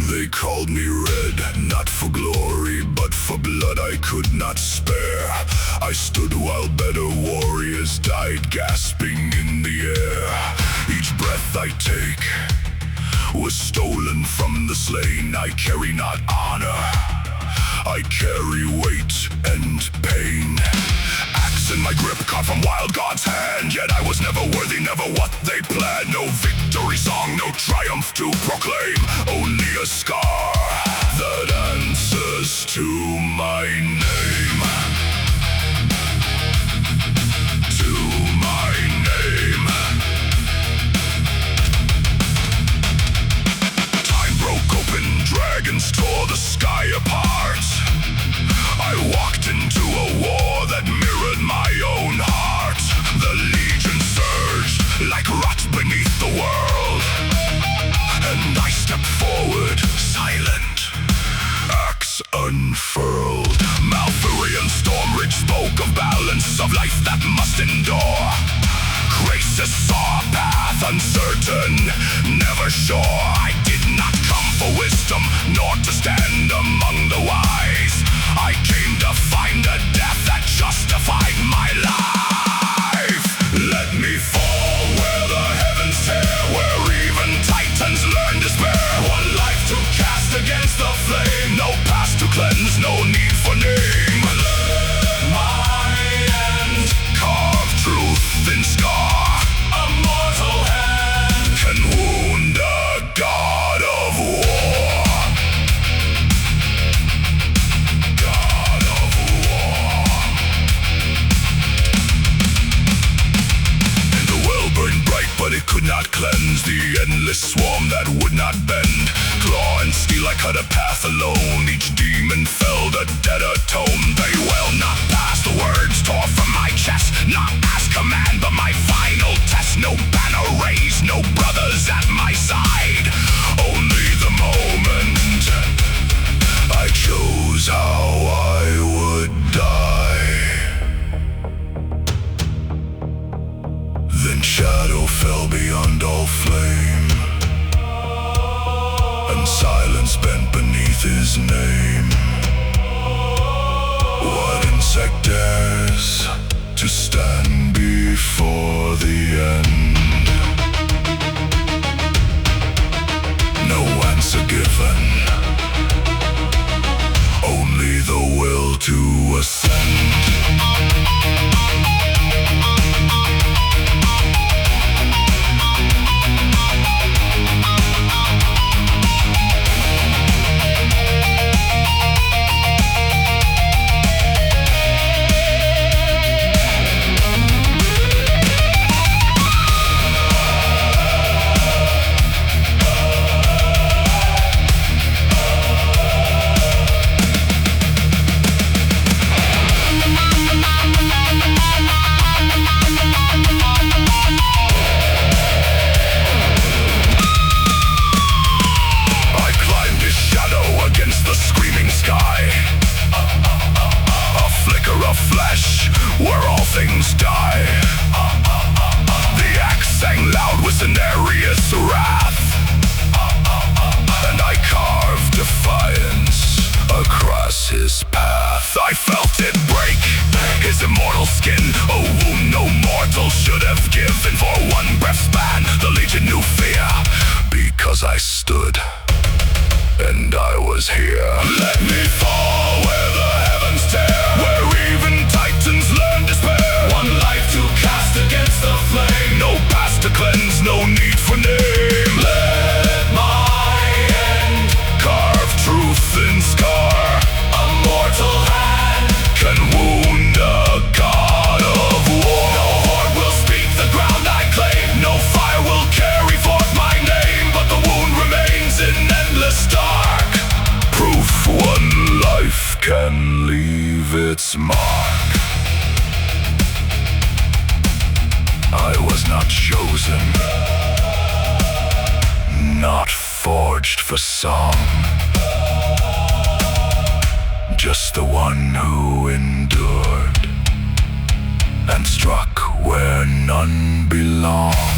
They called me red, not for glory, but for blood I could not spare. I stood while better warriors died, gasping in the air. Each breath I take was stolen from the slain. I carry not honor, I carry weight and pain. Axe in my grip, caught from wild God's hand. Yet I was never worthy, never what they planned. No victory song, no triumph to proclaim. Only a scar that answers to my name. To my name. Time broke open, dragons tore the sky apart. I walked into a war that mirrored my own heart. The legion surged like rot beneath the world, and I stepped forward, silent, axe unfurled. Malfurion Stormridge spoke of balance, of life that must endure. Graces saw a path uncertain, never sure. I did not come for wisdom, nor to stand among the wise. I came to find a death that justified my life. Let me fall where the heavens tear, where even titans learn despair. One life to cast against the flame, no past to cleanse, no need for name. My end, carve truth in scar. A mortal hand can wound a god of war. But it could not cleanse the endless swarm that would not bend. Claw and steel I cut a path alone. Each demon felled a dead atone. They will not pass the words tore from my chest. Not as command but my final test. No banner raised, no brothers at my side. Only the moment I chose how I would die. Then shadow fell beyond all flame, and silence bent beneath his name. What insect dares to stand before the end? No answer given, only the will to ascend. Where all things die. The axe sang loud with Cenarius' wrath, and I carved defiance across his path. I felt it break his immortal skin, a wound no mortal should have given. For one breath span the legion knew fear, because I stood and I was here. Let me fall where the heavens tear, where even titans learn despair. One life to cast against the flame, no past to cleanse, no need for name. Let my end carve truth in scar. A mortal hand can wound a god of war. No horde will speak the ground I claim, no fire will carry forth my name. But the wound remains in endless dark, proof one life can leave its mark. I was not chosen, not forged for song, just the one who endured and struck where none none belong.